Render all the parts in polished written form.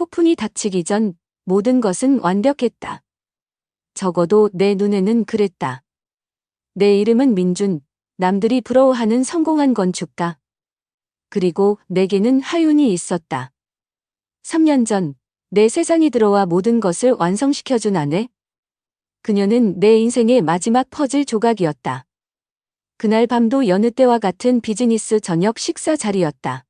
폭풍이 닥치기 전 모든 것은 완벽했다. 적어도 내 눈에는 그랬다. 내 이름은 민준, 남들이 부러워하는 성공한 건축가. 그리고 내게는 하윤이 있었다. 3년 전, 내 세상이 들어와 모든 것을 완성시켜준 아내. 그녀는 내 인생의 마지막 퍼즐 조각이었다. 그날 밤도 여느 때와 같은 비즈니스 저녁 식사 자리였다.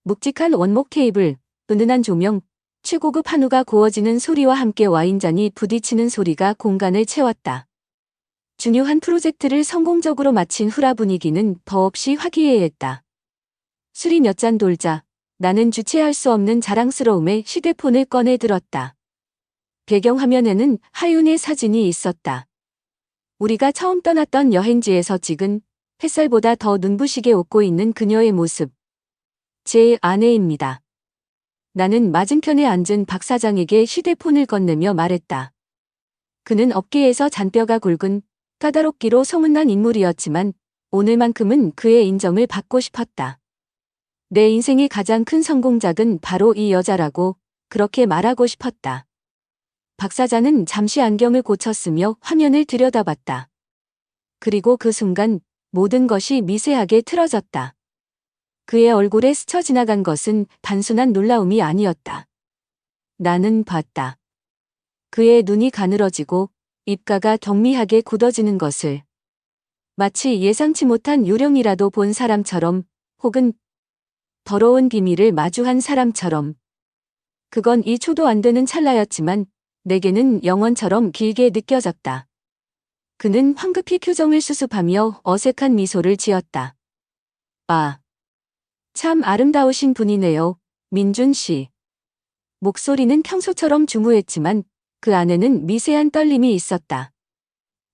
묵직한 원목 테이블, 은은한 조명, 최고급 한우가 구워지는 소리와 함께 와인잔이 부딪히는 소리가 공간을 채웠다. 중요한 프로젝트를 성공적으로 마친 후라 분위기는 더없이 화기애애했다. 술이 몇 잔 돌자 나는 주체할 수 없는 자랑스러움에 휴대폰을 꺼내 들었다. 배경화면에는 하윤의 사진이 있었다. 우리가 처음 떠났던 여행지에서 찍은 햇살보다 더 눈부시게 웃고 있는 그녀의 모습. 제 아내입니다. 나는 맞은편에 앉은 박 사장에게 휴대폰을 건네며 말했다. 그는 어깨에서 잔뼈가 굵은 까다롭기로 소문난 인물이었지만 오늘만큼은 그의 인정을 받고 싶었다. 내 인생의 가장 큰 성공작은 바로 이 여자라고 그렇게 말하고 싶었다. 박 사장은 잠시 안경을 고쳤으며 화면을 들여다봤다. 그리고 그 순간 모든 것이 미세하게 틀어졌다. 그의 얼굴에 스쳐 지나간 것은 단순한 놀라움이 아니었다. 나는 봤다. 그의 눈이 가늘어지고 입가가 경미하게 굳어지는 것을. 마치 예상치 못한 요령이라도 본 사람처럼 혹은 더러운 비밀을 마주한 사람처럼. 그건 2초도 안 되는 찰나였지만 내게는 영원처럼 길게 느껴졌다. 그는 황급히 표정을 수습하며 어색한 미소를 지었다. 아, 참 아름다우신 분이네요, 민준 씨. 목소리는 평소처럼 중후했지만 그 안에는 미세한 떨림이 있었다.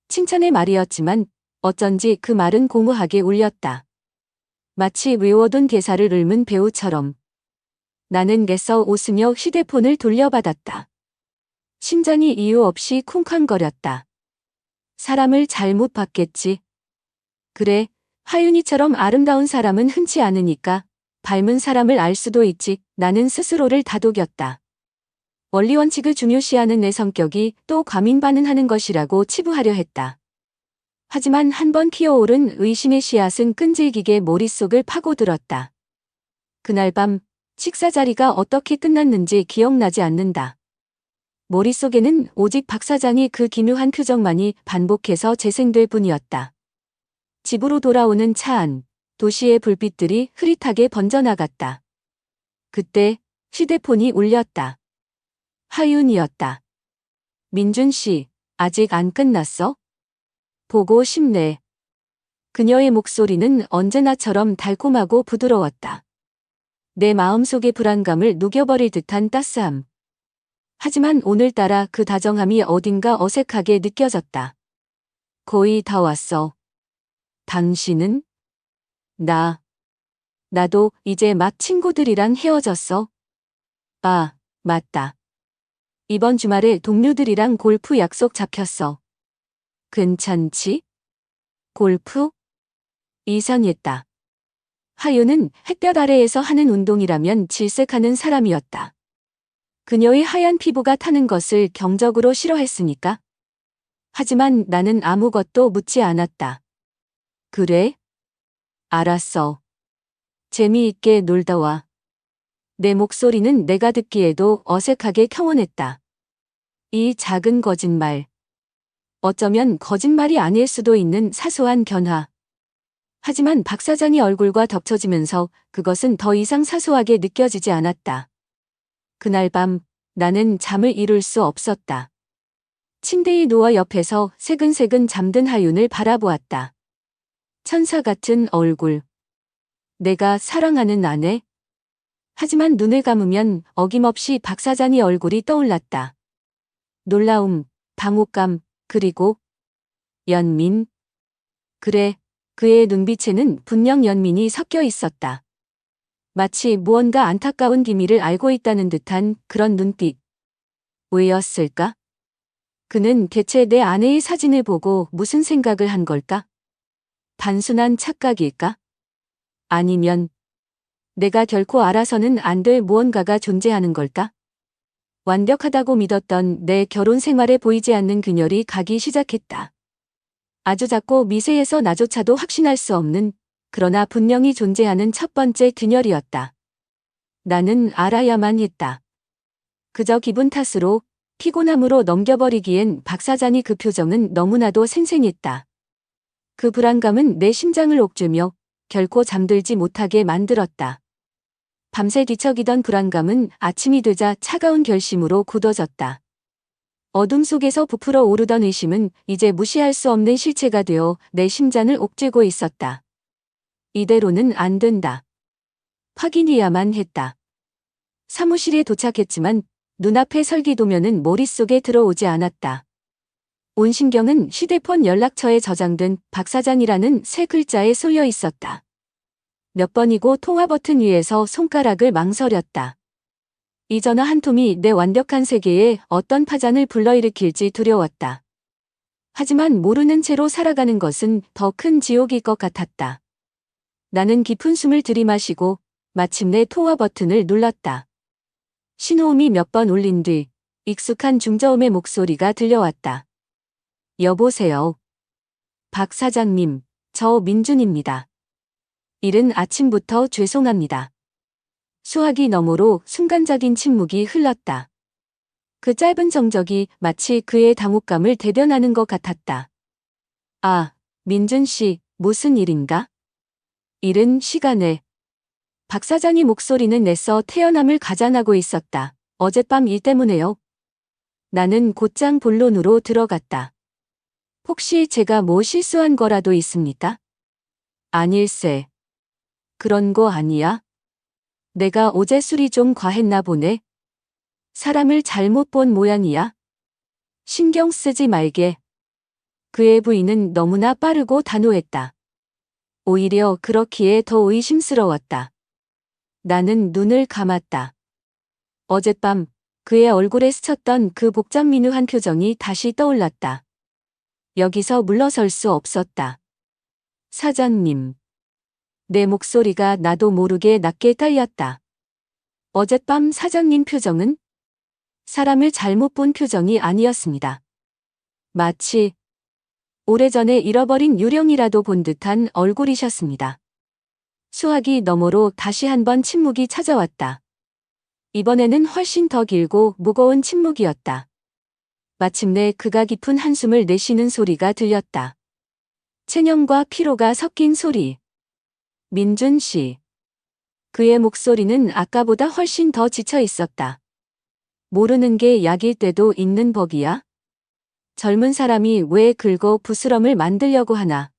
칭찬의 말이었지만 어쩐지 그 말은 공허하게 울렸다. 마치 외워둔 대사를 읊은 배우처럼. 나는 애써 웃으며 휴대폰을 돌려받았다. 심장이 이유 없이 쿵쾅거렸다. 사람을 잘못 봤겠지. 그래, 하윤이처럼 아름다운 사람은 흔치 않으니까 닮은 사람을 알 수도 있지. 나는 스스로를 다독였다. 원리 원칙을 중요시하는 내 성격이 또 과민반응하는 것이라고 치부하려 했다. 하지만 한번 피어오른 의심의 씨앗은 끈질기게 머릿속을 파고들었다. 그날 밤 식사 자리가 어떻게 끝났는지 기억나지 않는다. 머릿속에는 오직 박 사장이 그 기묘한 표정만이 반복해서 재생될 뿐이었다. 집으로 돌아오는 차 안, 도시의 불빛들이 흐릿하게 번져나갔다. 그때 휴대폰이 울렸다. 하윤이었다. 민준 씨, 아직 안 끝났어? 보고 싶네. 그녀의 목소리는 언제나처럼 달콤하고 부드러웠다. 내 마음속의 불안감을 녹여버릴 듯한 따스함. 하지만 오늘따라 그 다정함이 어딘가 어색하게 느껴졌다. 거의 다 왔어. 당신은? 나도 이제 막 친구들이랑 헤어졌어. 아, 맞다. 이번 주말에 동료들이랑 골프 약속 잡혔어. 괜찮지? 골프? 이상했다. 하윤은 햇볕 아래에서 하는 운동이라면 질색하는 사람이었다. 그녀의 하얀 피부가 타는 것을 경적으로 싫어했으니까. 하지만 나는 아무것도 묻지 않았다. 그래? 알았어. 재미있게 놀다 와. 내 목소리는 내가 듣기에도 어색하게 평온했다. 이 작은 거짓말. 어쩌면 거짓말이 아닐 수도 있는 사소한 변화. 하지만 박 사장의 얼굴과 덮쳐지면서 그것은 더 이상 사소하게 느껴지지 않았다. 그날 밤 나는 잠을 이룰 수 없었다. 침대에 누워 옆에서 새근새근 잠든 하윤을 바라보았다. 천사 같은 얼굴. 내가 사랑하는 아내? 하지만 눈을 감으면 어김없이 박 사장의 얼굴이 떠올랐다. 놀라움, 당혹감, 그리고 연민. 그래, 그의 눈빛에는 분명 연민이 섞여 있었다. 마치 무언가 안타까운 비밀을 알고 있다는 듯한 그런 눈빛. 왜였을까? 그는 대체 내 아내의 사진을 보고 무슨 생각을 한 걸까? 단순한 착각일까? 아니면 내가 결코 알아서는 안 될 무언가가 존재하는 걸까? 완벽하다고 믿었던 내 결혼 생활에 보이지 않는 균열이 가기 시작했다. 아주 작고 미세해서 나조차도 확신할 수 없는, 그러나 분명히 존재하는 첫 번째 균열이었다. 나는 알아야만 했다. 그저 기분 탓으로, 피곤함으로 넘겨버리기엔 박 사장이 그 표정은 너무나도 생생했다. 그 불안감은 내 심장을 옥죄며 결코 잠들지 못하게 만들었다. 밤새 뒤척이던 불안감은 아침이 되자 차가운 결심으로 굳어졌다. 어둠 속에서 부풀어 오르던 의심은 이제 무시할 수 없는 실체가 되어 내 심장을 옥죄고 있었다. 이대로는 안 된다. 확인해야만 했다. 사무실에 도착했지만 눈앞의 설계도면은 머릿속에 들어오지 않았다. 온 신경은 휴대폰 연락처에 저장된 박 사장이라는 세 글자에 쏠려 있었다. 몇 번이고 통화 버튼 위에서 손가락을 망설였다. 이 전화 한 통이 내 완벽한 세계에 어떤 파장을 불러일으킬지 두려웠다. 하지만 모르는 채로 살아가는 것은 더 큰 지옥일 것 같았다. 나는 깊은 숨을 들이마시고 마침내 통화 버튼을 눌렀다. 신호음이 몇 번 울린 뒤 익숙한 중저음의 목소리가 들려왔다. 여보세요. 박 사장님, 저 민준입니다. 이른 아침부터 죄송합니다. 수화기 너머로 순간적인 침묵이 흘렀다. 그 짧은 정적이 마치 그의 당혹감을 대변하는 것 같았다. 아, 민준 씨, 무슨 일인가? 이른 시간에. 박 사장의 목소리는 애써 태연함을 가장하고 있었다. 어젯밤 일 때문에요. 나는 곧장 본론으로 들어갔다. 혹시 제가 뭐 실수한 거라도 있습니까? 아닐세. 그런 거 아니야? 내가 어제 술이 좀 과했나 보네. 사람을 잘못 본 모양이야. 신경 쓰지 말게. 그의 부인은 너무나 빠르고 단호했다. 오히려 그렇기에 더 의심스러웠다. 나는 눈을 감았다. 어젯밤 그의 얼굴에 스쳤던 그 복잡미누한 표정이 다시 떠올랐다. 여기서 물러설 수 없었다. 사장님. 내 목소리가 나도 모르게 낮게 딸렸다. 어젯밤 사장님 표정은 사람을 잘못 본 표정이 아니었습니다. 마치 오래전에 잃어버린 유령이라도 본 듯한 얼굴이셨습니다. 수화기 너머로 다시 한번 침묵이 찾아왔다. 이번에는 훨씬 더 길고 무거운 침묵이었다. 마침내 그가 깊은 한숨을 내쉬는 소리가 들렸다. 체념과 피로가 섞인 소리. 민준 씨. 그의 목소리는 아까보다 훨씬 더 지쳐 있었다. 모르는 게 약일 때도 있는 법이야? 젊은 사람이 왜 긁어 부스럼을 만들려고 하나?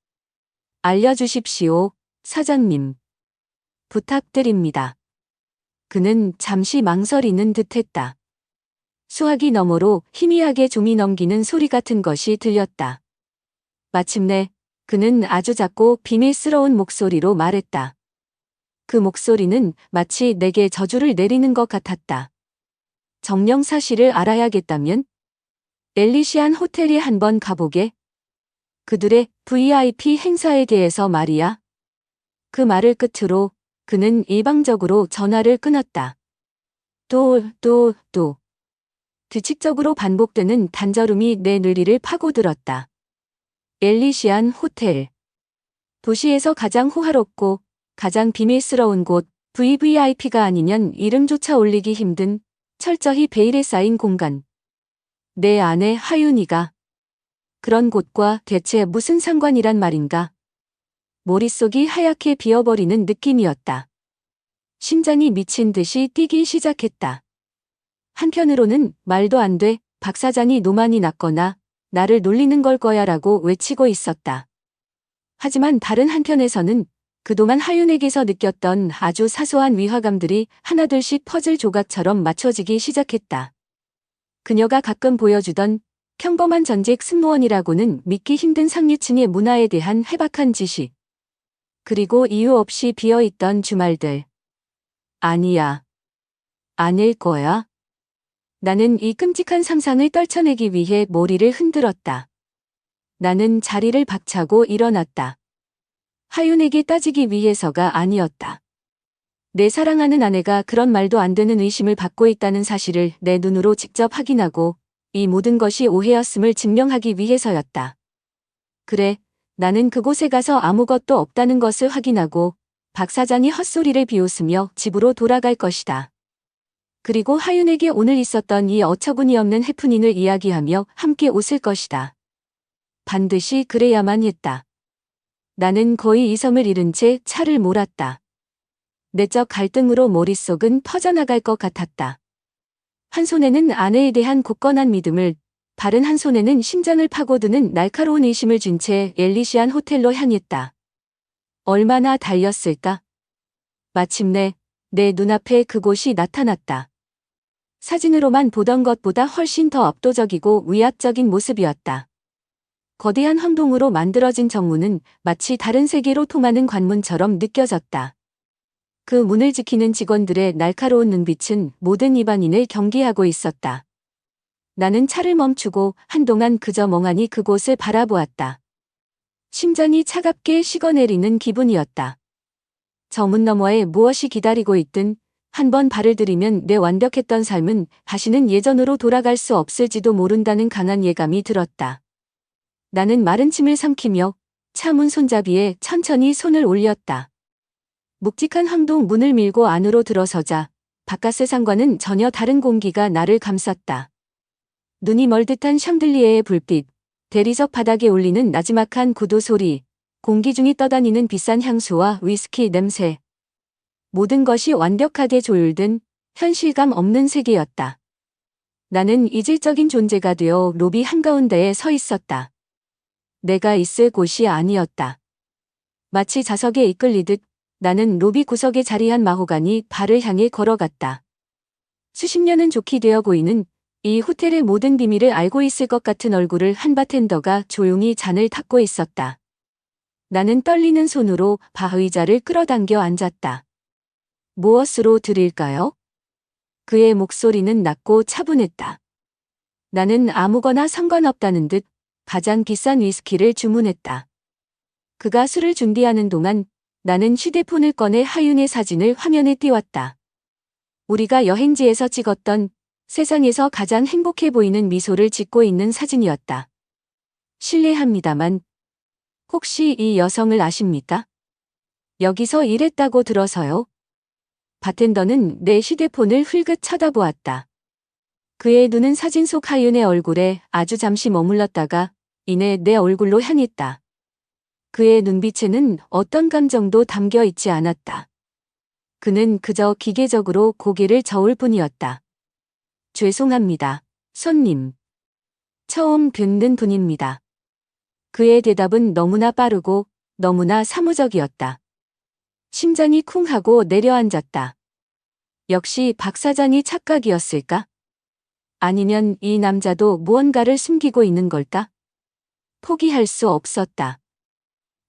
알려주십시오, 사장님. 부탁드립니다. 그는 잠시 망설이는 듯했다. 수화기 너머로 희미하게 종이 넘기는 소리 같은 것이 들렸다. 마침내 그는 아주 작고 비밀스러운 목소리로 말했다. 그 목소리는 마치 내게 저주를 내리는 것 같았다. 정녕 사실을 알아야겠다면? 엘리시안 호텔에 한번 가보게. 그들의 VIP 행사에 대해서 말이야. 그 말을 끝으로 그는 일방적으로 전화를 끊었다. 또. 규칙적으로 반복되는 단절음이 내 뇌리를 파고들었다. 엘리시안 호텔. 도시에서 가장 호화롭고 가장 비밀스러운 곳, VVIP가 아니면 이름조차 올리기 힘든 철저히 베일에 쌓인 공간. 내 아내 하윤이가 그런 곳과 대체 무슨 상관이란 말인가? 머릿속이 하얗게 비어버리는 느낌이었다. 심장이 미친 듯이 뛰기 시작했다. 한편으로는 말도 안 돼, 박 사장이 노만이 났거나 나를 놀리는 걸 거야 라고 외치고 있었다. 하지만 다른 한편에서는 그동안 하윤에게서 느꼈던 아주 사소한 위화감들이 하나둘씩 퍼즐 조각처럼 맞춰지기 시작했다. 그녀가 가끔 보여주던 평범한 전직 승무원이라고는 믿기 힘든 상류층의 문화에 대한 해박한 지식. 그리고 이유 없이 비어있던 주말들. 아니야. 아닐 거야. 나는 이 끔찍한 상상을 떨쳐내기 위해 머리를 흔들었다. 나는 자리를 박차고 일어났다. 하윤에게 따지기 위해서가 아니었다. 내 사랑하는 아내가 그런 말도 안 되는 의심을 받고 있다는 사실을 내 눈으로 직접 확인하고 이 모든 것이 오해였음을 증명하기 위해서였다. 그래, 나는 그곳에 가서 아무것도 없다는 것을 확인하고 박 사장이 헛소리를 비웃으며 집으로 돌아갈 것이다. 그리고 하윤에게 오늘 있었던 이 어처구니없는 해프닝을 이야기하며 함께 웃을 것이다. 반드시 그래야만 했다. 나는 거의 이성을 잃은 채 차를 몰았다. 내적 갈등으로 머릿속은 퍼져나갈 것 같았다. 한 손에는 아내에 대한 굳건한 믿음을, 다른 한 손에는 심장을 파고드는 날카로운 의심을 쥔 채 엘리시안 호텔로 향했다. 얼마나 달렸을까? 마침내 내 눈앞에 그곳이 나타났다. 사진으로만 보던 것보다 훨씬 더 압도적이고 위압적인 모습이었다. 거대한 황동으로 만들어진 정문은 마치 다른 세계로 통하는 관문처럼 느껴졌다. 그 문을 지키는 직원들의 날카로운 눈빛은 모든 입안인을 경계하고 있었다. 나는 차를 멈추고 한동안 그저 멍하니 그곳을 바라보았다. 심장이 차갑게 식어내리는 기분이었다. 저 문 너머에 무엇이 기다리고 있든 한번 발을 들이면 내 완벽했던 삶은 다시는 예전으로 돌아갈 수 없을지도 모른다는 강한 예감이 들었다. 나는 마른 침을 삼키며 차 문 손잡이에 천천히 손을 올렸다. 묵직한 황동 문을 밀고 안으로 들어서자 바깥 세상과는 전혀 다른 공기가 나를 감쌌다. 눈이 멀 듯한 샹들리에의 불빛, 대리석 바닥에 울리는 나지막한 구두 소리, 공기 중이 떠다니는 비싼 향수와 위스키 냄새. 모든 것이 완벽하게 조율된 현실감 없는 세계였다. 나는 이질적인 존재가 되어 로비 한가운데에 서 있었다. 내가 있을 곳이 아니었다. 마치 자석에 이끌리듯 나는 로비 구석에 자리한 마호가니 발을 향해 걸어갔다. 수십 년은 좋게 되어 보이는 이 호텔의 모든 비밀을 알고 있을 것 같은 얼굴을 한 바텐더가 조용히 잔을 닦고 있었다. 나는 떨리는 손으로 바의자를 끌어당겨 앉았다. 무엇으로 드릴까요? 그의 목소리는 낮고 차분했다. 나는 아무거나 상관없다는 듯 가장 비싼 위스키를 주문했다. 그가 술을 준비하는 동안 나는 휴대폰을 꺼내 하윤의 사진을 화면에 띄웠다. 우리가 여행지에서 찍었던 세상에서 가장 행복해 보이는 미소를 짓고 있는 사진이었다. 실례합니다만 혹시 이 여성을 아십니까? 여기서 일했다고 들어서요. 바텐더는 내 휴대폰을 흘끗 쳐다보았다. 그의 눈은 사진 속 하윤의 얼굴에 아주 잠시 머물렀다가 이내 내 얼굴로 향했다. 그의 눈빛에는 어떤 감정도 담겨 있지 않았다. 그는 그저 기계적으로 고개를 저을 뿐이었다. 죄송합니다, 손님. 처음 뵙는 분입니다. 그의 대답은 너무나 빠르고 너무나 사무적이었다. 심장이 쿵 하고 내려앉았다. 역시 박 사장이 착각이었을까? 아니면 이 남자도 무언가를 숨기고 있는 걸까? 포기할 수 없었다.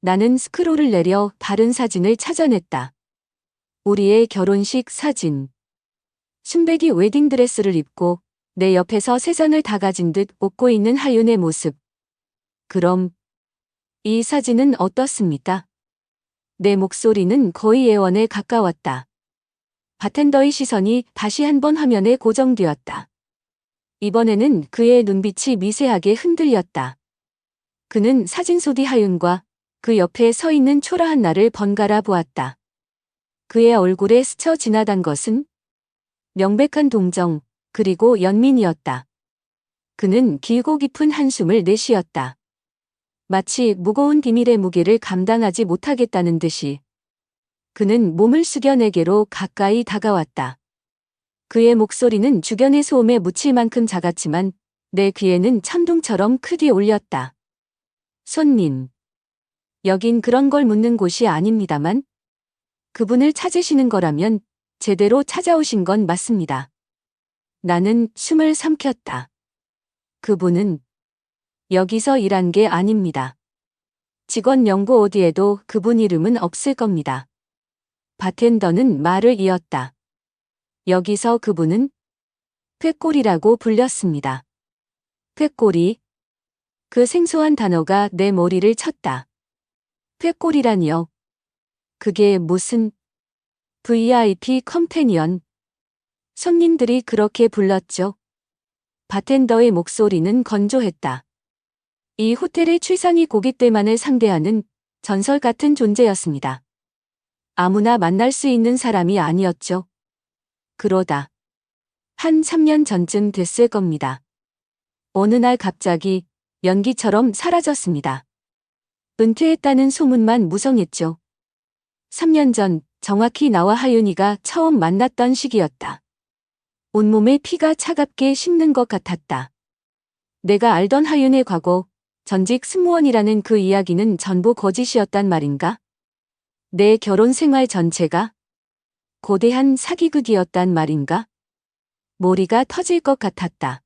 나는 스크롤을 내려 다른 사진을 찾아냈다. 우리의 결혼식 사진. 순백이 웨딩드레스를 입고 내 옆에서 세상을 다 가진 듯 웃고 있는 하윤의 모습. 그럼 이 사진은 어떻습니까? 내 목소리는 거의 애원에 가까웠다. 바텐더의 시선이 다시 한번 화면에 고정되었다. 이번에는 그의 눈빛이 미세하게 흔들렸다. 그는 사진 소디 하윤과 그 옆에 서 있는 초라한 나를 번갈아 보았다. 그의 얼굴에 스쳐 지나간 것은 명백한 동정, 그리고 연민이었다. 그는 길고 깊은 한숨을 내쉬었다. 마치 무거운 비밀의 무게를 감당하지 못하겠다는 듯이. 그는 몸을 숙여 내게로 가까이 다가왔다. 그의 목소리는 주변의 소음에 묻힐 만큼 작았지만 내 귀에는 천둥처럼 크게 울렸다. 손님. 여긴 그런 걸 묻는 곳이 아닙니다만 그분을 찾으시는 거라면 제대로 찾아오신 건 맞습니다. 나는 숨을 삼켰다. 그분은 여기서 일한 게 아닙니다. 직원 연구 어디에도 그분 이름은 없을 겁니다. 바텐더는 말을 이었다. 여기서 그분은 꾀꼬리라고 불렸습니다. 꾀꼬리. 그 생소한 단어가 내 머리를 쳤다. 꾀꼬리라니요. 그게 무슨... VIP 컴패니언. 손님들이 그렇게 불렀죠. 바텐더의 목소리는 건조했다. 이 호텔의 최상위 고객들만을 상대하는 전설 같은 존재였습니다. 아무나 만날 수 있는 사람이 아니었죠. 그러다 한 3년 전쯤 됐을 겁니다. 어느 날 갑자기 연기처럼 사라졌습니다. 은퇴했다는 소문만 무성했죠. 3년 전 정확히 나와 하윤이가 처음 만났던 시기였다. 온몸에 피가 차갑게 식는 것 같았다. 내가 알던 하윤의 과거, 전직 승무원이라는 그 이야기는 전부 거짓이었단 말인가? 내 결혼 생활 전체가 거대한 사기극이었단 말인가? 머리가 터질 것 같았다.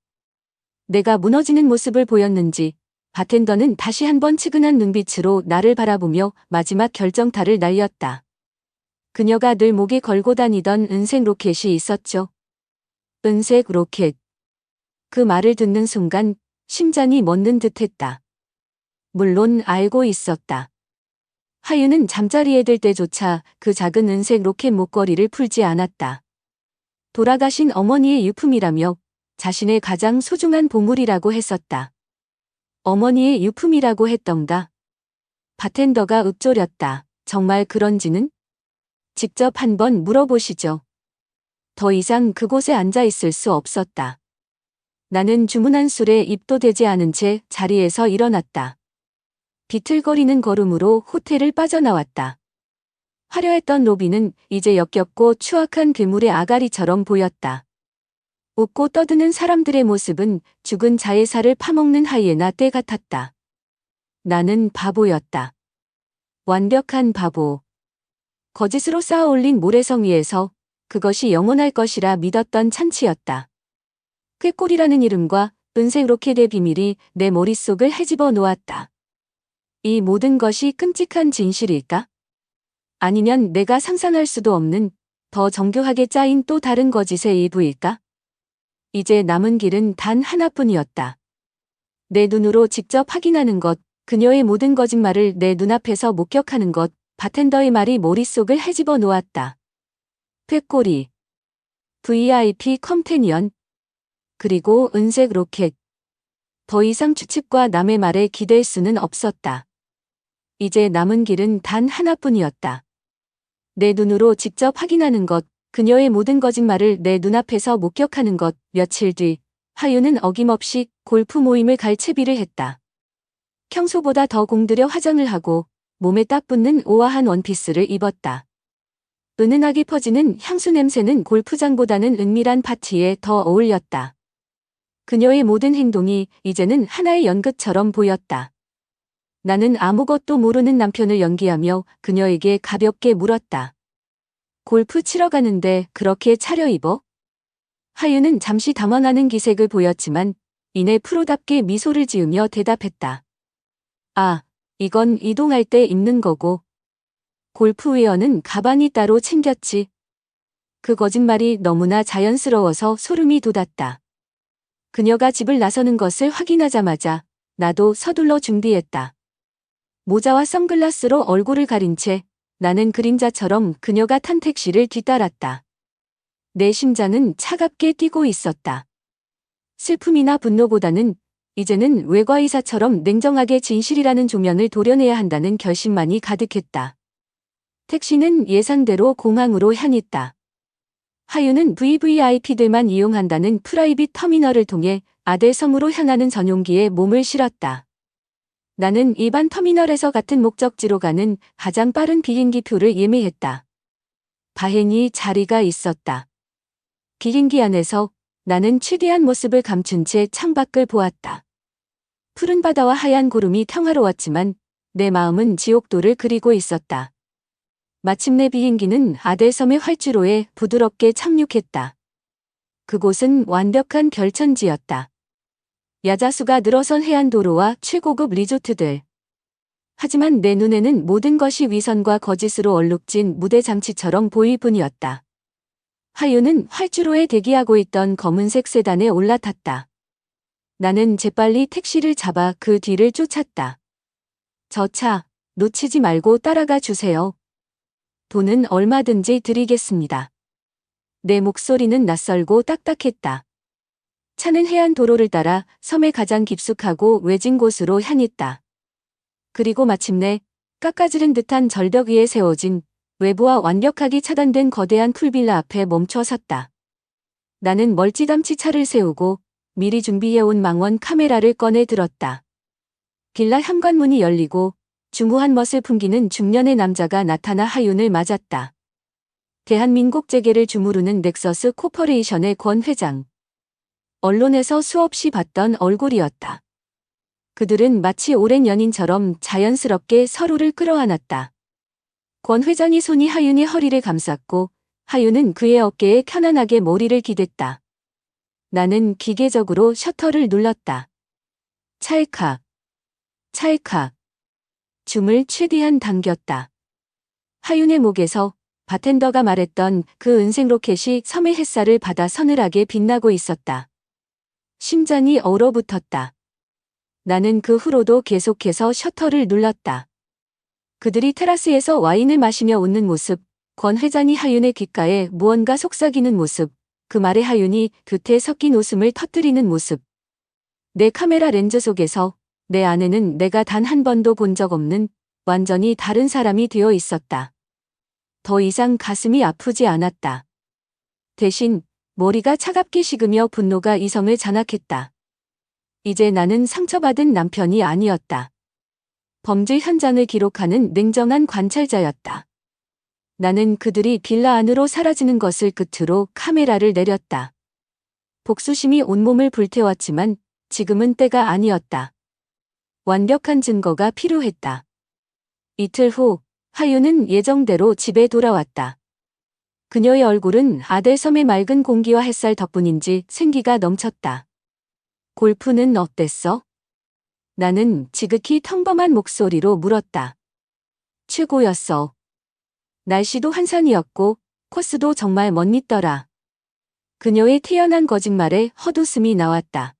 내가 무너지는 모습을 보였는지 바텐더는 다시 한번 측은한 눈빛으로 나를 바라보며 마지막 결정타를 날렸다. 그녀가 늘 목에 걸고 다니던 은색 로켓이 있었죠. 은색 로켓. 그 말을 듣는 순간 심장이 멎는 듯했다. 물론 알고 있었다. 하윤은 잠자리에 들 때조차 그 작은 은색 로켓 목걸이를 풀지 않았다. 돌아가신 어머니의 유품이라며 자신의 가장 소중한 보물이라고 했었다. 어머니의 유품이라고 했던가? 바텐더가 읊조렸다. 정말 그런지는? 직접 한번 물어보시죠. 더 이상 그곳에 앉아 있을 수 없었다. 나는 주문한 술에 입도 대지 않은 채 자리에서 일어났다. 비틀거리는 걸음으로 호텔을 빠져나왔다. 화려했던 로비는 이제 역겹고 추악한 괴물의 아가리처럼 보였다. 웃고 떠드는 사람들의 모습은 죽은 자의 살을 파먹는 하이에나 떼 같았다. 나는 바보였다. 완벽한 바보. 거짓으로 쌓아 올린 모래성 위에서 그것이 영원할 것이라 믿었던 찬치였다. 꾀꼬리라는 이름과 은색 로켓의 비밀이 내 머릿속을 헤집어 놓았다. 이 모든 것이 끔찍한 진실일까? 아니면 내가 상상할 수도 없는 더 정교하게 짜인 또 다른 거짓의 일부일까? 이제 남은 길은 단 하나뿐이었다. 내 눈으로 직접 확인하는 것, 그녀의 모든 거짓말을 내 눈앞에서 목격하는 것, 바텐더의 말이 머릿속을 헤집어 놓았다. 꾀꼬리, VIP 컴패니언, 그리고 은색 로켓. 더 이상 추측과 남의 말에 기댈 수는 없었다. 이제 남은 길은 단 하나뿐이었다. 내 눈으로 직접 확인하는 것, 그녀의 모든 거짓말을 내 눈앞에서 목격하는 것. 며칠 뒤, 하윤은 어김없이 골프 모임을 갈 채비를 했다. 평소보다 더 공들여 화장을 하고 몸에 딱 붙는 우아한 원피스를 입었다. 은은하게 퍼지는 향수 냄새는 골프장보다는 은밀한 파티에 더 어울렸다. 그녀의 모든 행동이 이제는 하나의 연극처럼 보였다. 나는 아무것도 모르는 남편을 연기하며 그녀에게 가볍게 물었다. 골프 치러 가는데 그렇게 차려입어? 하윤은 잠시 당황하는 기색을 보였지만 이내 프로답게 미소를 지으며 대답했다. 아, 이건 이동할 때 입는 거고. 골프웨어는 가방이 따로 챙겼지. 그 거짓말이 너무나 자연스러워서 소름이 돋았다. 그녀가 집을 나서는 것을 확인하자마자 나도 서둘러 준비했다. 모자와 선글라스로 얼굴을 가린 채 나는 그림자처럼 그녀가 탄 택시를 뒤따랐다. 내 심장은 차갑게 뛰고 있었다. 슬픔이나 분노보다는 이제는 외과의사처럼 냉정하게 진실이라는 조명을 도려내야 한다는 결심만이 가득했다. 택시는 예상대로 공항으로 향했다. 하윤은 VVIP들만 이용한다는 프라이빗 터미널을 통해 아델섬으로 향하는 전용기에 몸을 실었다. 나는 일반 터미널에서 같은 목적지로 가는 가장 빠른 비행기 표를 예매했다. 다행히 자리가 있었다. 비행기 안에서 나는 최대한 모습을 감춘 채 창밖을 보았다. 푸른 바다와 하얀 구름이 평화로웠지만 내 마음은 지옥도를 그리고 있었다. 마침내 비행기는 아델섬의 활주로에 부드럽게 착륙했다. 그곳은 완벽한 별천지였다. 야자수가 늘어선 해안도로와 최고급 리조트들. 하지만 내 눈에는 모든 것이 위선과 거짓으로 얼룩진 무대 장치처럼 보일 뿐이었다. 하윤은 활주로에 대기하고 있던 검은색 세단에 올라탔다. 나는 재빨리 택시를 잡아 그 뒤를 쫓았다. 저 차, 놓치지 말고 따라가 주세요. 돈은 얼마든지 드리겠습니다. 내 목소리는 낯설고 딱딱했다. 차는 해안 도로를 따라 섬의 가장 깊숙하고 외진 곳으로 향했다. 그리고 마침내 깎아지른 듯한 절벽 위에 세워진 외부와 완벽하게 차단된 거대한 풀빌라 앞에 멈춰 섰다. 나는 멀찌감치 차를 세우고 미리 준비해온 망원 카메라를 꺼내 들었다. 빌라 현관문이 열리고 중후한 멋을 풍기는 중년의 남자가 나타나 하윤을 맞았다. 대한민국 재계를 주무르는 넥서스 코퍼레이션의 권 회장. 언론에서 수없이 봤던 얼굴이었다. 그들은 마치 오랜 연인처럼 자연스럽게 서로를 끌어안았다. 권 회장이 손이 하윤의 허리를 감쌌고 하윤은 그의 어깨에 편안하게 머리를 기댔다. 나는 기계적으로 셔터를 눌렀다. 찰칵, 찰칵. 줌을 최대한 당겼다. 하윤의 목에서 바텐더가 말했던 그 은색 로켓이 섬의 햇살을 받아 서늘하게 빛나고 있었다. 심장이 얼어붙었다. 나는 그 후로도 계속해서 셔터를 눌렀다. 그들이 테라스에서 와인을 마시며 웃는 모습, 권 회장이 하윤의 귓가에 무언가 속삭이는 모습, 그 말에 하윤이 곁에 섞인 웃음을 터뜨리는 모습. 내 카메라 렌즈 속에서 내 안에는 내가 단 한 번도 본 적 없는 완전히 다른 사람이 되어 있었다. 더 이상 가슴이 아프지 않았다. 대신 머리가 차갑게 식으며 분노가 이성을 장악했다. 이제 나는 상처받은 남편이 아니었다. 범죄 현장을 기록하는 냉정한 관찰자였다. 나는 그들이 빌라 안으로 사라지는 것을 끝으로 카메라를 내렸다. 복수심이 온몸을 불태웠지만 지금은 때가 아니었다. 완벽한 증거가 필요했다. 이틀 후 하윤은 예정대로 집에 돌아왔다. 그녀의 얼굴은 아델섬의 맑은 공기와 햇살 덕분인지 생기가 넘쳤다. 골프는 어땠어? 나는 지극히 평범한 목소리로 물었다. 최고였어. 날씨도 한산이었고 코스도 정말 멋있더라. 그녀의 태연한 거짓말에 헛웃음이 나왔다.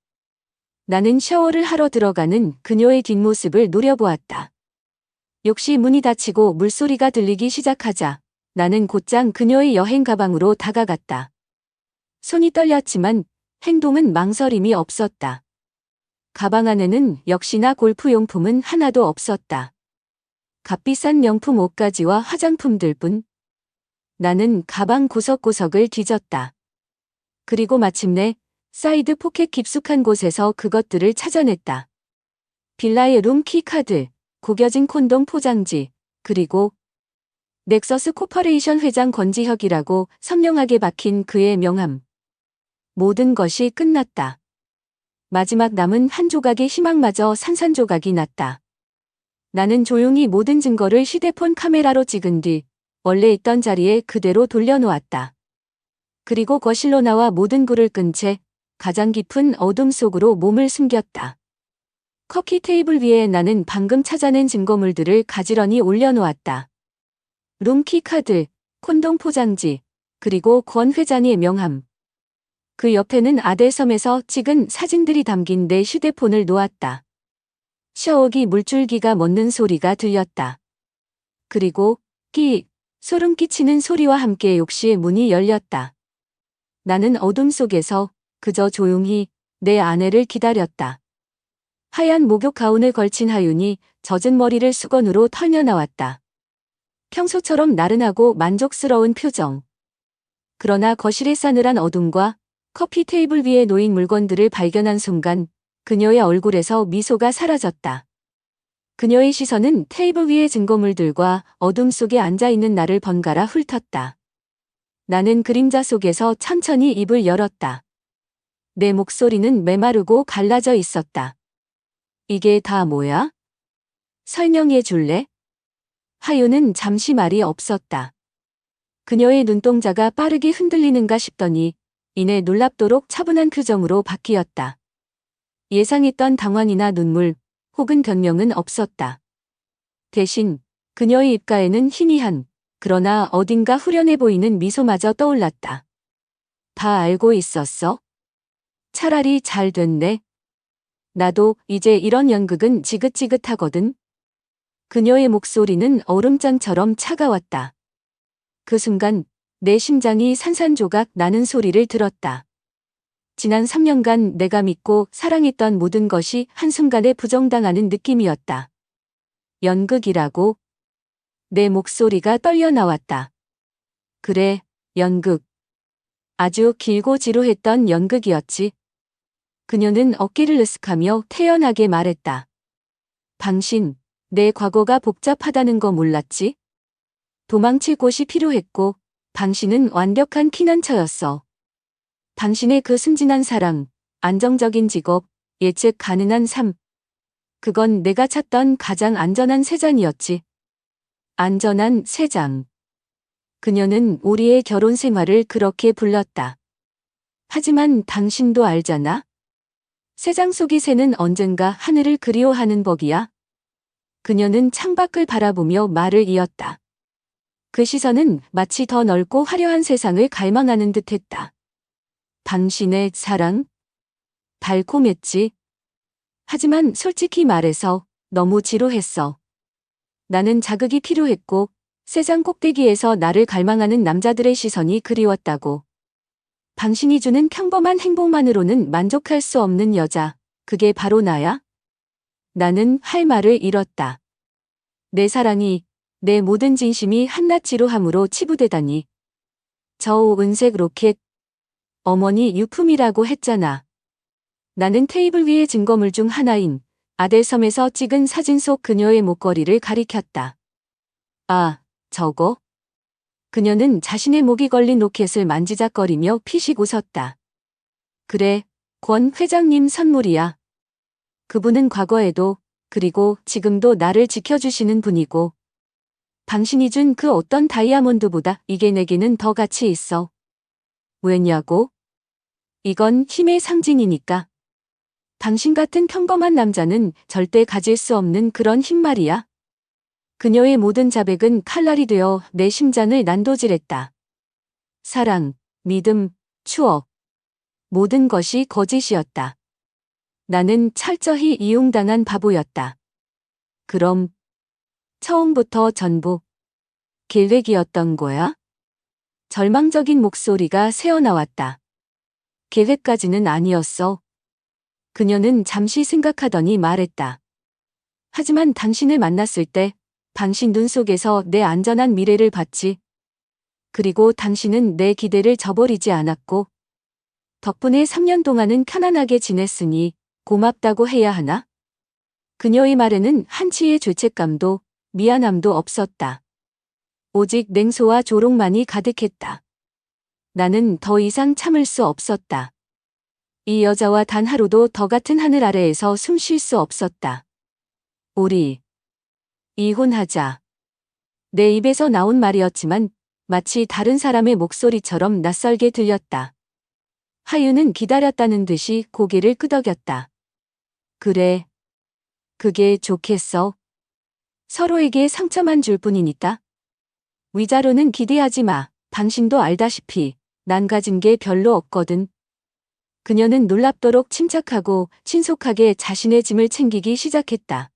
나는 샤워를 하러 들어가는 그녀의 뒷모습을 노려보았다. 역시 문이 닫히고 물소리가 들리기 시작하자 나는 곧장 그녀의 여행 가방으로 다가갔다. 손이 떨렸지만 행동은 망설임이 없었다. 가방 안에는 역시나 골프 용품은 하나도 없었다. 값비싼 명품 옷가지와 화장품들 뿐. 나는 가방 구석구석을 뒤졌다. 그리고 마침내 사이드 포켓 깊숙한 곳에서 그것들을 찾아냈다. 빌라의 룸키 카드, 구겨진 콘돔 포장지, 그리고 넥서스 코퍼레이션 회장 권지혁이라고 선명하게 박힌 그의 명함. 모든 것이 끝났다. 마지막 남은 한 조각의 희망마저 산산조각이 났다. 나는 조용히 모든 증거를 휴대폰 카메라로 찍은 뒤 원래 있던 자리에 그대로 돌려놓았다. 그리고 거실로 나와 모든 불을 끈 채 가장 깊은 어둠 속으로 몸을 숨겼다. 커피 테이블 위에 나는 방금 찾아낸 증거물들을 가지런히 올려놓았다. 룸키 카드, 콘돔 포장지, 그리고 권 회장의 명함. 그 옆에는 아델섬에서 찍은 사진들이 담긴 내 휴대폰을 놓았다. 샤워기 물줄기가 멎는 소리가 들렸다. 그리고 소름 끼치는 소리와 함께 욕실의 문이 열렸다. 나는 어둠 속에서 그저 조용히 내 아내를 기다렸다. 하얀 목욕 가운을 걸친 하윤이 젖은 머리를 수건으로 털며 나왔다. 평소처럼 나른하고 만족스러운 표정. 그러나 거실의 싸늘한 어둠과 커피 테이블 위에 놓인 물건들을 발견한 순간 그녀의 얼굴에서 미소가 사라졌다. 그녀의 시선은 테이블 위의 증거물들과 어둠 속에 앉아있는 나를 번갈아 훑었다. 나는 그림자 속에서 천천히 입을 열었다. 내 목소리는 메마르고 갈라져 있었다. 이게 다 뭐야? 설명해 줄래? 하윤은 잠시 말이 없었다. 그녀의 눈동자가 빠르게 흔들리는가 싶더니 이내 놀랍도록 차분한 표정으로 바뀌었다. 예상했던 당황이나 눈물 혹은 변명은 없었다. 대신 그녀의 입가에는 희미한 그러나 어딘가 후련해 보이는 미소마저 떠올랐다. 다 알고 있었어? 차라리 잘 됐네. 나도 이제 이런 연극은 지긋지긋하거든. 그녀의 목소리는 얼음장처럼 차가웠다. 그 순간 내 심장이 산산조각 나는 소리를 들었다. 지난 3년간 내가 믿고 사랑했던 모든 것이 한순간에 부정당하는 느낌이었다. 연극이라고? 내 목소리가 떨려 나왔다. 그래, 연극. 아주 길고 지루했던 연극이었지. 그녀는 어깨를 으쓱하며 태연하게 말했다. 당신, 내 과거가 복잡하다는 거 몰랐지? 도망칠 곳이 필요했고, 당신은 완벽한 피난처였어. 당신의 그 순진한 사랑, 안정적인 직업, 예측 가능한 삶. 그건 내가 찾던 가장 안전한 세상이었지. 안전한 세상. 그녀는 우리의 결혼 생활을 그렇게 불렀다. 하지만 당신도 알잖아? 세상 속의 새는 언젠가 하늘을 그리워하는 법이야. 그녀는 창밖을 바라보며 말을 이었다. 그 시선은 마치 더 넓고 화려한 세상을 갈망하는 듯했다. 당신의 사랑? 달콤했지. 하지만 솔직히 말해서 너무 지루했어. 나는 자극이 필요했고 세상 꼭대기에서 나를 갈망하는 남자들의 시선이 그리웠다고. 당신이 주는 평범한 행복만으로는 만족할 수 없는 여자, 그게 바로 나야? 나는 할 말을 잃었다. 내 사랑이, 내 모든 진심이 한낱 지루함으로 치부되다니. 저 은색 로켓. 어머니 유품이라고 했잖아. 나는 테이블 위의 증거물 중 하나인 아델섬에서 찍은 사진 속 그녀의 목걸이를 가리켰다. 아, 저거? 그녀는 자신의 목이 걸린 로켓을 만지작거리며 피식 웃었다. 그래, 권 회장님 선물이야. 그분은 과거에도, 그리고 지금도 나를 지켜주시는 분이고, 당신이 준 그 어떤 다이아몬드보다 이게 내게는 더 가치 있어. 왜냐고? 이건 힘의 상징이니까. 당신 같은 평범한 남자는 절대 가질 수 없는 그런 힘 말이야. 그녀의 모든 자백은 칼날이 되어 내 심장을 난도질했다. 사랑, 믿음, 추억. 모든 것이 거짓이었다. 나는 철저히 이용당한 바보였다. 그럼 처음부터 전부 계획이었던 거야? 절망적인 목소리가 새어나왔다. 계획까지는 아니었어. 그녀는 잠시 생각하더니 말했다. 하지만 당신을 만났을 때 당신 눈 속에서 내 안전한 미래를 봤지. 그리고 당신은 내 기대를 저버리지 않았고 덕분에 3년 동안은 편안하게 지냈으니 고맙다고 해야 하나? 그녀의 말에는 한치의 죄책감도 미안함도 없었다. 오직 냉소와 조롱만이 가득했다. 나는 더 이상 참을 수 없었다. 이 여자와 단 하루도 더 같은 하늘 아래에서 숨 쉴 수 없었다. 우리 이혼하자. 내 입에서 나온 말이었지만 마치 다른 사람의 목소리처럼 낯설게 들렸다. 하유는 기다렸다는 듯이 고개를 끄덕였다. 그래. 그게 좋겠어. 서로에게 상처만 줄 뿐이니까. 위자료는 기대하지 마. 당신도 알다시피 난 가진 게 별로 없거든. 그녀는 놀랍도록 침착하고 신속하게 자신의 짐을 챙기기 시작했다.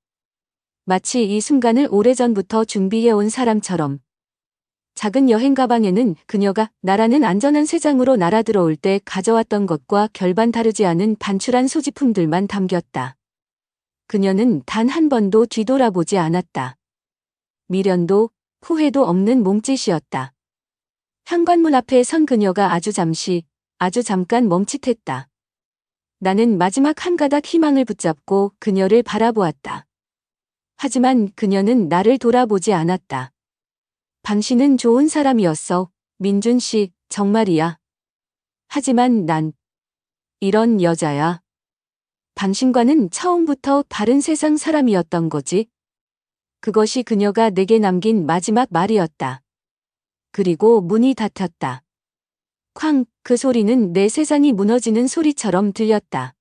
마치 이 순간을 오래전부터 준비해온 사람처럼. 작은 여행 가방에는 그녀가 나라는 안전한 세상으로 날아들어올 때 가져왔던 것과 결반 다르지 않은 반출한 소지품들만 담겼다. 그녀는 단 한 번도 뒤돌아보지 않았다. 미련도 후회도 없는 몸짓이었다. 현관문 앞에 선 그녀가 아주 잠깐 멈칫했다. 나는 마지막 한 가닥 희망을 붙잡고 그녀를 바라보았다. 하지만 그녀는 나를 돌아보지 않았다. 당신은 좋은 사람이었어, 민준 씨, 정말이야. 하지만 난 이런 여자야. 당신과는 처음부터 다른 세상 사람이었던 거지. 그것이 그녀가 내게 남긴 마지막 말이었다. 그리고 문이 닫혔다. 쾅, 그 소리는 내 세상이 무너지는 소리처럼 들렸다.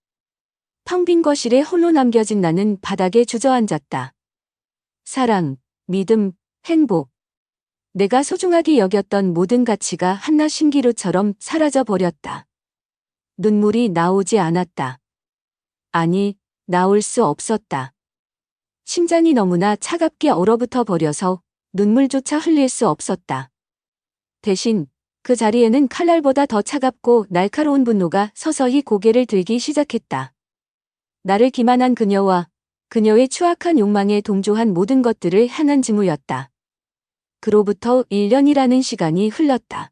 텅 빈 거실에 홀로 남겨진 나는 바닥에 주저앉았다. 사랑, 믿음, 행복. 내가 소중하게 여겼던 모든 가치가 한낱 신기루처럼 사라져 버렸다. 눈물이 나오지 않았다. 아니, 나올 수 없었다. 심장이 너무나 차갑게 얼어붙어 버려서 눈물조차 흘릴 수 없었다. 대신 그 자리에는 칼날보다 더 차갑고 날카로운 분노가 서서히 고개를 들기 시작했다. 나를 기만한 그녀와 그녀의 추악한 욕망에 동조한 모든 것들을 향한 증오였다. 그로부터 1년이라는 시간이 흘렀다.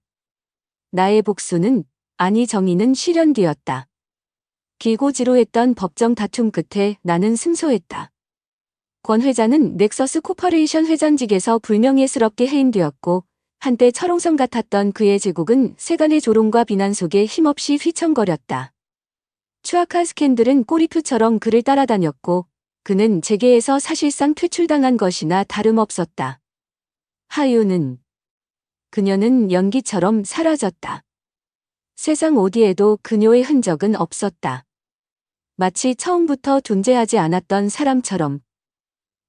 나의 복수는, 아니 정의는 실현되었다. 길고 지루했던 법정 다툼 끝에 나는 승소했다. 권 회장은 넥서스 코퍼레이션 회장직에서 불명예스럽게 해임되었고, 한때 철옹성 같았던 그의 제국은 세간의 조롱과 비난 속에 힘없이 휘청거렸다. 추악한 스캔들은 꼬리표처럼 그를 따라다녔고, 그는 재계에서 사실상 퇴출당한 것이나 다름없었다. 그녀는 연기처럼 사라졌다. 세상 어디에도 그녀의 흔적은 없었다. 마치 처음부터 존재하지 않았던 사람처럼.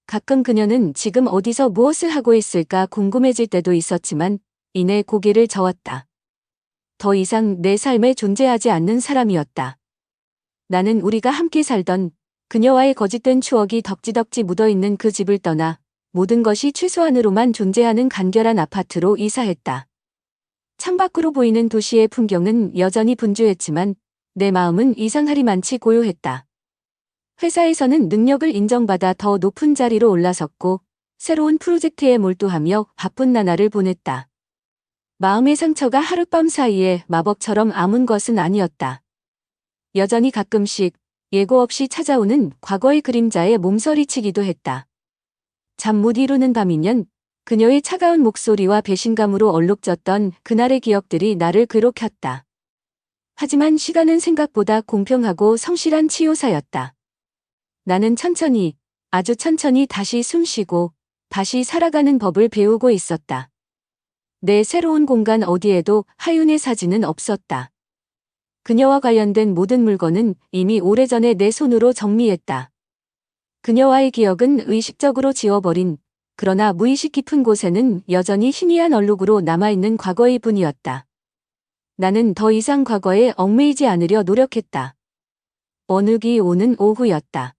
가끔 그녀는 지금 어디서 무엇을 하고 있을까 궁금해질 때도 있었지만 이내 고개를 저었다. 더 이상 내 삶에 존재하지 않는 사람이었다. 나는 우리가 함께 살던 그녀와의 거짓된 추억이 덕지덕지 묻어있는 그 집을 떠나 모든 것이 최소한으로만 존재하는 간결한 아파트로 이사했다. 창밖으로 보이는 도시의 풍경은 여전히 분주했지만 내 마음은 이상하리만치 고요했다. 회사에서는 능력을 인정받아 더 높은 자리로 올라섰고 새로운 프로젝트에 몰두하며 바쁜 나날을 보냈다. 마음의 상처가 하룻밤 사이에 마법처럼 아문 것은 아니었다. 여전히 가끔씩 예고 없이 찾아오는 과거의 그림자에 몸서리치기도 했다. 잠 못 이루는 밤이면 그녀의 차가운 목소리와 배신감으로 얼룩졌던 그날의 기억들이 나를 괴롭혔다. 하지만 시간은 생각보다 공평하고 성실한 치유사였다. 나는 천천히, 아주 천천히 다시 숨쉬고 다시 살아가는 법을 배우고 있었다. 내 새로운 공간 어디에도 하윤의 사진은 없었다. 그녀와 관련된 모든 물건은 이미 오래전에 내 손으로 정리했다. 그녀와의 기억은 의식적으로 지워버린, 그러나 무의식 깊은 곳에는 여전히 희미한 얼룩으로 남아있는 과거의 뿐이었다. 나는 더 이상 과거에 얽매이지 않으려 노력했다. 어느 기 오는 오후였다.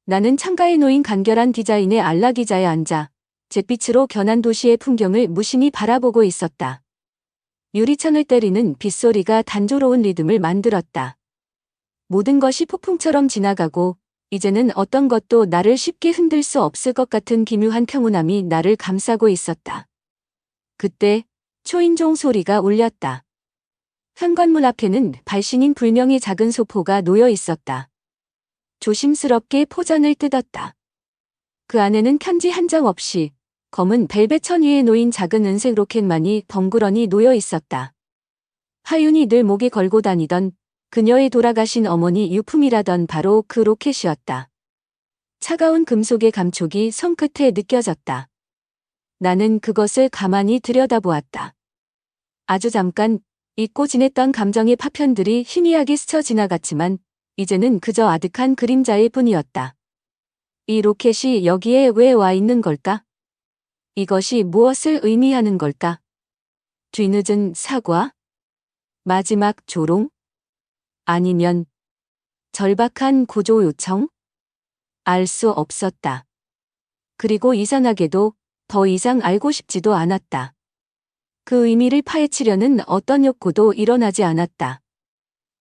나는 창가에 놓인 간결한 디자인의 안락의자에 앉아 잿빛으로 겨난 도시의 풍경을 무심히 바라보고 있었다. 유리창을 때리는 빗소리가 단조로운 리듬을 만들었다. 모든 것이 폭풍처럼 지나가고 이제는 어떤 것도 나를 쉽게 흔들 수 없을 것 같은 기묘한 평온함이 나를 감싸고 있었다. 그때 초인종 소리가 울렸다. 현관문 앞에는 발신인 불명의 작은 소포가 놓여 있었다. 조심스럽게 포장을 뜯었다. 그 안에는 편지 한 장 없이 검은 벨벳 천 위에 놓인 작은 은색 로켓만이 덩그러니 놓여 있었다. 하윤이 늘 목에 걸고 다니던 그녀의 돌아가신 어머니 유품이라던 바로 그 로켓이었다. 차가운 금속의 감촉이 손끝에 느껴졌다. 나는 그것을 가만히 들여다보았다. 아주 잠깐 잊고 지냈던 감정의 파편들이 희미하게 스쳐 지나갔지만 이제는 그저 아득한 그림자일 뿐이었다. 이 로켓이 여기에 왜 와 있는 걸까? 이것이 무엇을 의미하는 걸까? 뒤늦은 사과? 마지막 조롱? 아니면 절박한 구조 요청? 알 수 없었다. 그리고 이상하게도 더 이상 알고 싶지도 않았다. 그 의미를 파헤치려는 어떤 욕구도 일어나지 않았다.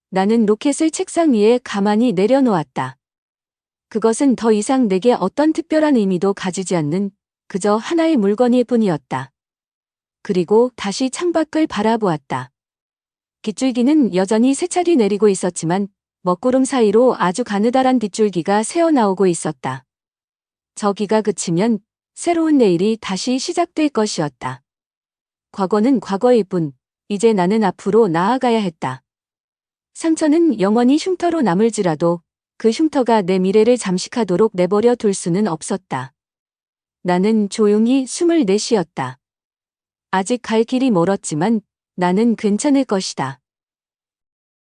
나는 로켓을 책상 위에 가만히 내려놓았다. 그것은 더 이상 내게 어떤 특별한 의미도 가지지 않는 그저 하나의 물건일 뿐이었다. 그리고 다시 창밖을 바라보았다. 빗줄기는 여전히 세차게 내리고 있었지만 먹구름 사이로 아주 가느다란 빗줄기가 새어나오고 있었다. 저기가 그치면 새로운 내일이 다시 시작될 것이었다. 과거는 과거일 뿐, 이제 나는 앞으로 나아가야 했다. 상처는 영원히 흉터로 남을지라도 그 흉터가 내 미래를 잠식하도록 내버려 둘 수는 없었다. 나는 조용히 숨을 내쉬었다. 아직 갈 길이 멀었지만 나는 괜찮을 것이다.